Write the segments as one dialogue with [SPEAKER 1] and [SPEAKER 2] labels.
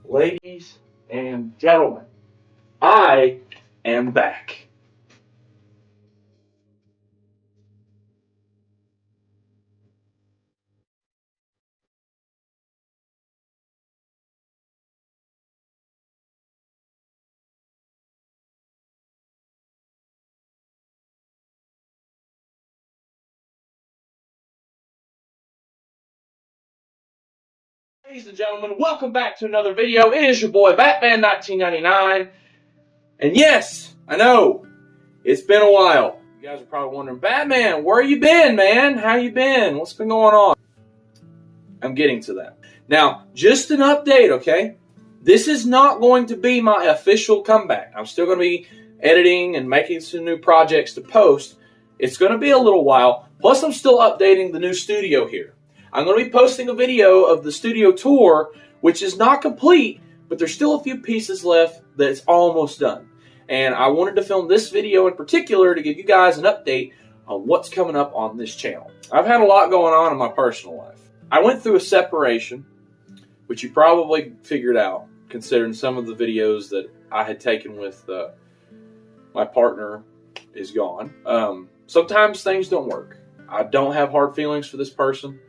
[SPEAKER 1] Ladies and gentlemen, I am back. Ladies and gentlemen, welcome back to another video. It is your boy Batman 1999. And yes, I know, it's been a while. You guys are probably wondering, Batman, where you been, man? How you been? What's been going on? I'm getting to that. Now, just an update, okay? This is not going to be my official comeback. I'm still going to be editing and making some new projects to post. It's going to be a little while. Plus, I'm still updating the new studio here. I'm going to be posting a video of the studio tour, which is not complete, but there's still a few pieces left that's almost done. And I wanted to film this video in particular to give you guys an update on what's coming up on this channel. I've had a lot going on in my personal life. I went through a separation, which you probably figured out, considering some of the videos that I had taken with my partner is gone. Sometimes things don't work. I don't have hard feelings for this person,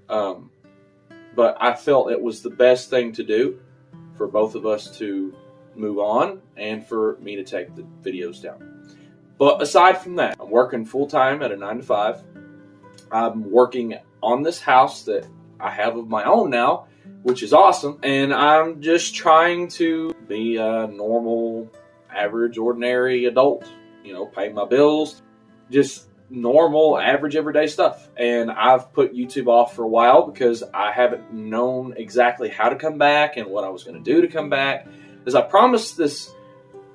[SPEAKER 1] but I felt it was the best thing to do for both of us to move on and for me to take the videos down. But aside from that, I'm working full-time at a 9-to-5. I'm working on this house that I have of my own now, which is awesome, and I'm just trying to be a normal, average, ordinary adult, pay my bills, just normal, average, everyday stuff. And I've put YouTube off for a while because I haven't known exactly how to come back and what I was going to do to come back, as I promised this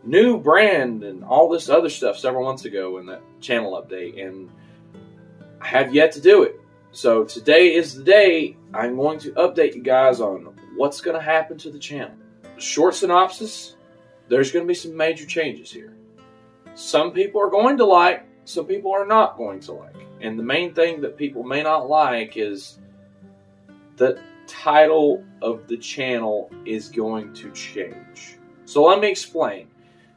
[SPEAKER 1] new brand and all this other stuff several months ago in that channel update, and I have yet to do it. So today is the day I'm going to update you guys on what's going to happen to the channel. Short synopsis, there's going to be some major changes here. Some people are going to like, some people are not going to like. And the main thing that people may not like is the title of the channel is going to change. So let me explain.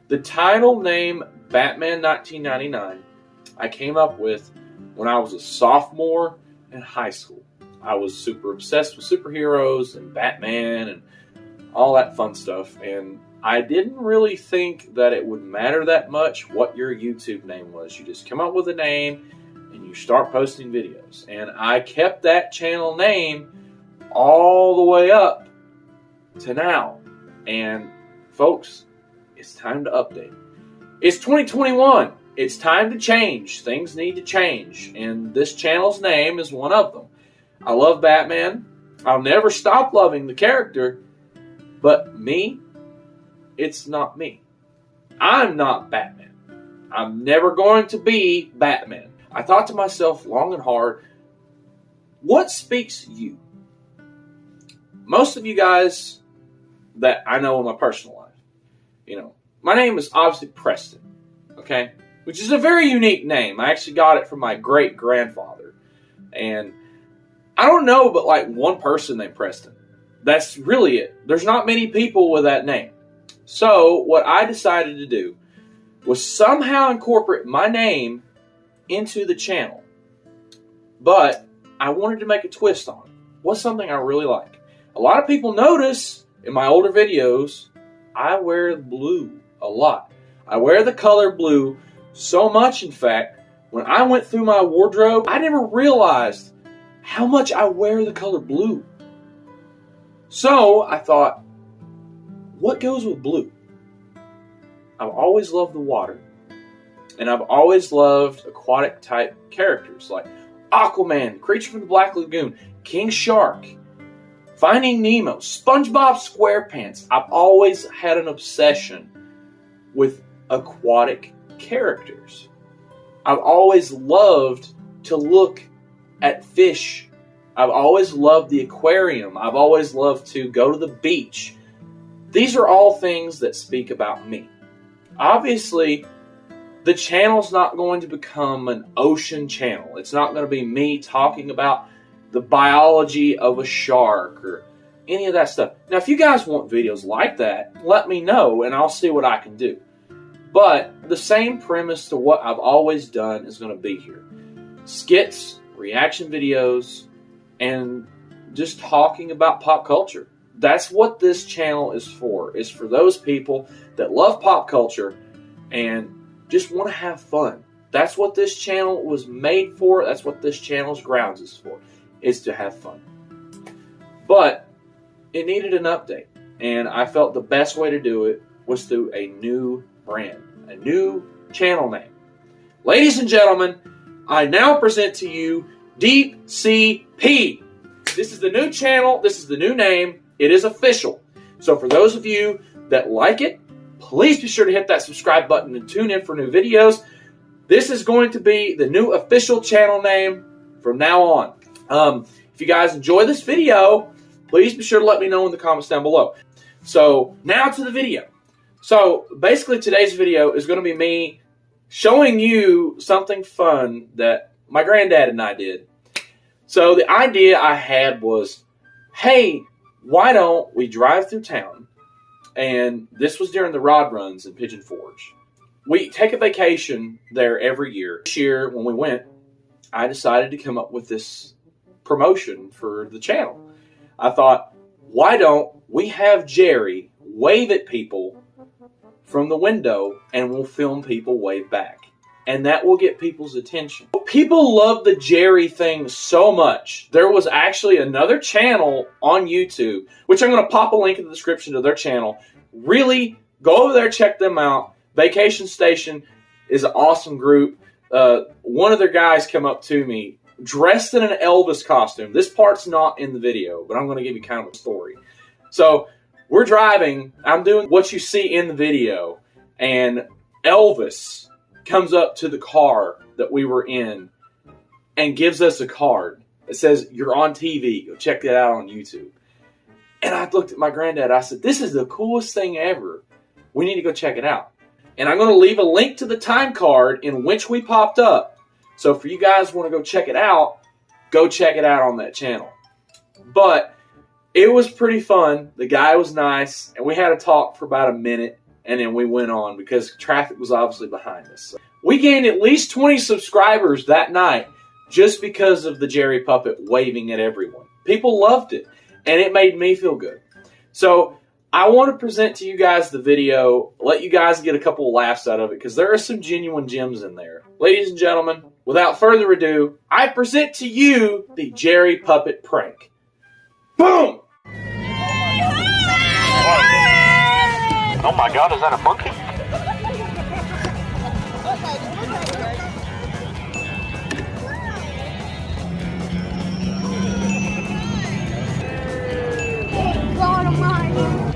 [SPEAKER 1] The title name Batman 1999 I came up with when I was a sophomore in high school. I was super obsessed with superheroes and Batman and all that fun stuff, and I didn't really think that it would matter that much what your YouTube name was. You just come up with a name and you start posting videos. And I kept that channel name all the way up to now. And folks, it's time to update. It's 2021. It's time to change. Things need to change. And this channel's name is one of them. I love Batman. I'll never stop loving the character. But me, it's not me. I'm not Batman. I'm never going to be Batman. I thought to myself long and hard, what speaks you? Most of you guys that I know in my personal life, my name is obviously Preston, okay? Which is a very unique name. I actually got it from my great-grandfather. And I don't know but like one person named Preston. That's really it. There's not many people with that name. So what I decided to do was somehow incorporate my name into the channel. But I wanted to make a twist on it. What's something I really like? A lot of people notice in my older videos, I wear blue a lot. I wear the color blue so much, in fact, when I went through my wardrobe, I never realized how much I wear the color blue. So I thought, what goes with blue? I've always loved the water, and I've always loved aquatic type characters like Aquaman, Creature from the Black Lagoon, King Shark, Finding Nemo, SpongeBob SquarePants. I've always had an obsession with aquatic characters. I've always loved to look at fish. I've always loved the aquarium. I've always loved to go to the beach. These are all things that speak about me. Obviously, the channel's not going to become an ocean channel. It's not going to be me talking about the biology of a shark or any of that stuff. Now, if you guys want videos like that, let me know and I'll see what I can do. But the same premise to what I've always done is going to be here. Skits, reaction videos, and just talking about pop culture. That's what this channel is for. It's for those people that love pop culture and just want to have fun. That's what this channel was made for. That's what this channel's grounds is for, is to have fun. But it needed an update, and I felt the best way to do it was through a new brand, a new channel name. Ladies and gentlemen, I now present to you Deep Sea P. This is the new channel. This is the new name. It is official. So for those of you that like it, please be sure to hit that subscribe button and tune in for new videos. This is going to be the new official channel name from now on. If you guys enjoy this video, please be sure to let me know in the comments down below. So now to the video. So basically today's video is going to be me showing you something fun that my granddad and I did. So the idea I had was, hey, why don't we drive through town? And this was during the rod runs in Pigeon Forge. We take a vacation there every year. This year when we went, I decided to come up with this promotion for the channel. I thought, why don't we have Jerry wave at people from the window and we'll film people wave back. And that will get people's attention. People love the Jerry thing so much. There was actually another channel on YouTube, which I'm going to pop a link in the description to their channel. Really, go over there, check them out. Vacation Station is an awesome group. One of their guys come up to me dressed in an Elvis costume. This part's not in the video, but I'm going to give you kind of a story. So we're driving. I'm doing what you see in the video, and Elvis comes up to the car that we were in and gives us a card. It says, "You're on TV. Go check that out on YouTube." And I looked at my granddad. I said, "This is the coolest thing ever. We need to go check it out." And I'm going to leave a link to the time card in which we popped up. So if you guys want to go check it out, go check it out on that channel. But it was pretty fun. The guy was nice. And we had a talk for about a minute. And then we went on because traffic was obviously behind us. So we gained at least 20 subscribers that night just because of the Jerry puppet waving at everyone. People loved it. And it made me feel good. So I want to present to you guys the video, let you guys get a couple of laughs out of it, because there are some genuine gems in there. Ladies and gentlemen, without further ado, I present to you the Jerry puppet prank. Boom!
[SPEAKER 2] Oh my God, is that a monkey?
[SPEAKER 3] God almighty.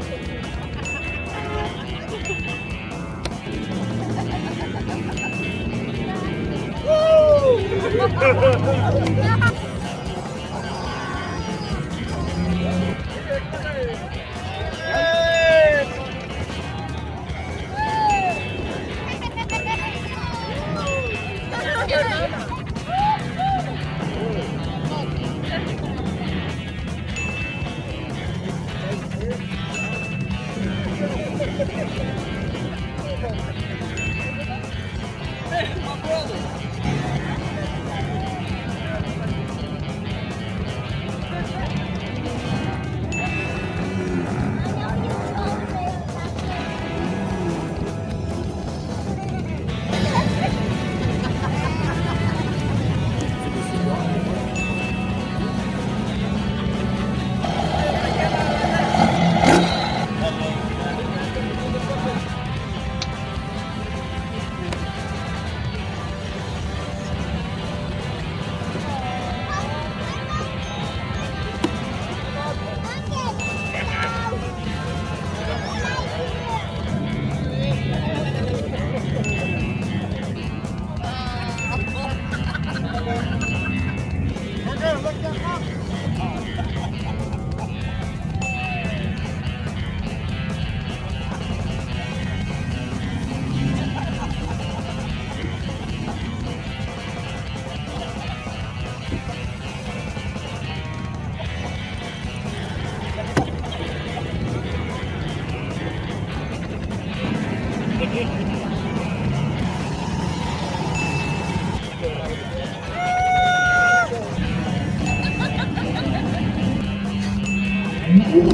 [SPEAKER 4] Set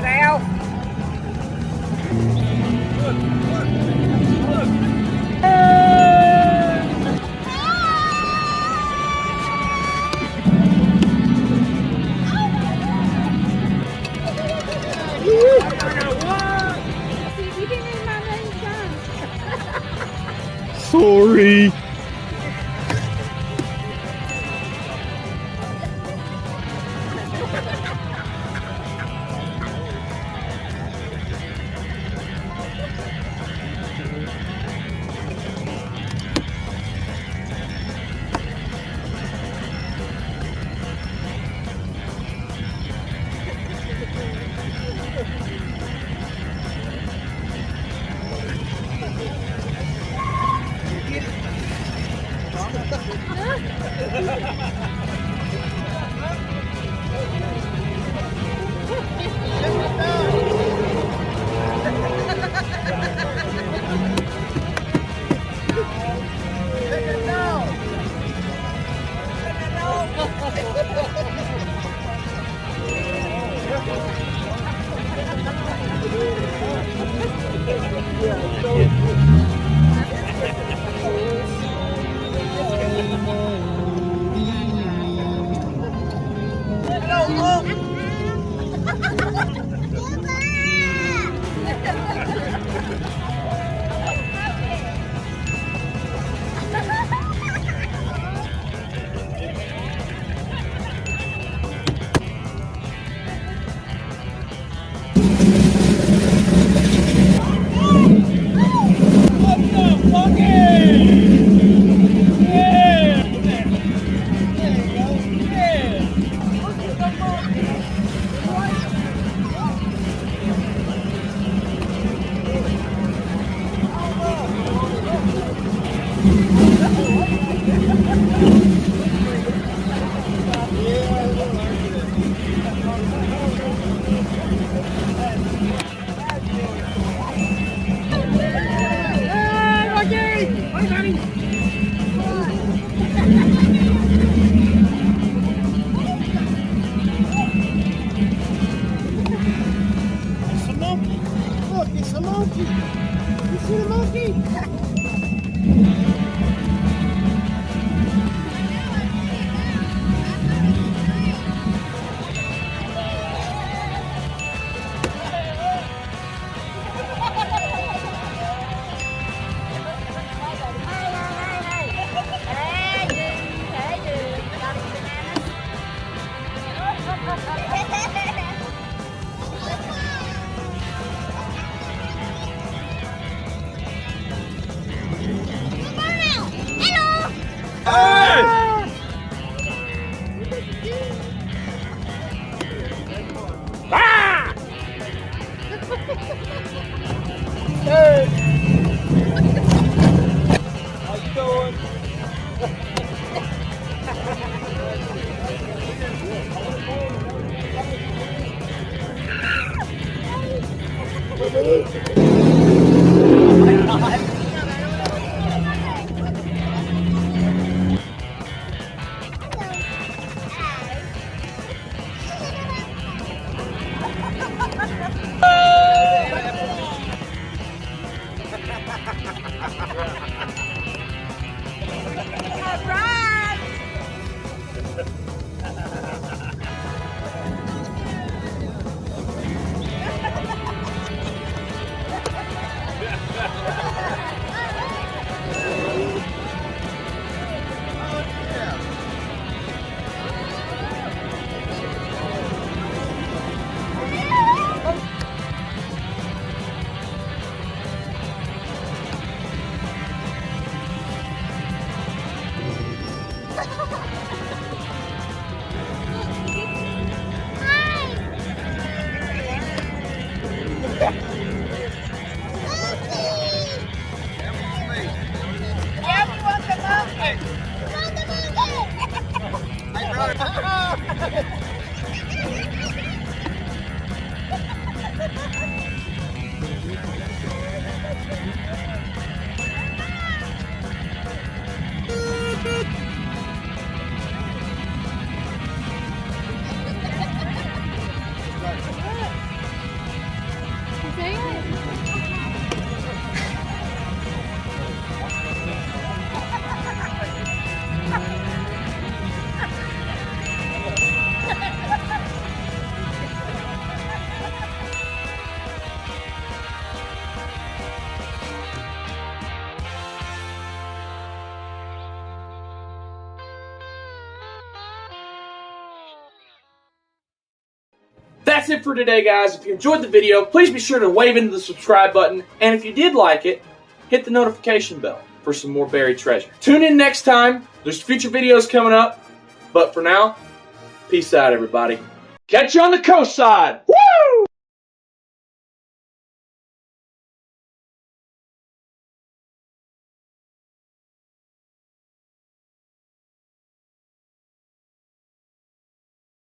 [SPEAKER 4] out.
[SPEAKER 3] You didn't even have any chance.
[SPEAKER 5] Sorry.
[SPEAKER 4] It's a monkey. Look, it's a monkey. You see the monkey?
[SPEAKER 1] that's it for today, guys. If you enjoyed the video, please be sure to wave into the subscribe button. And if you did like it, hit the notification bell for some more buried treasure. Tune in next time. There's future videos coming up. But for now, peace out, everybody. Catch you on the coast side.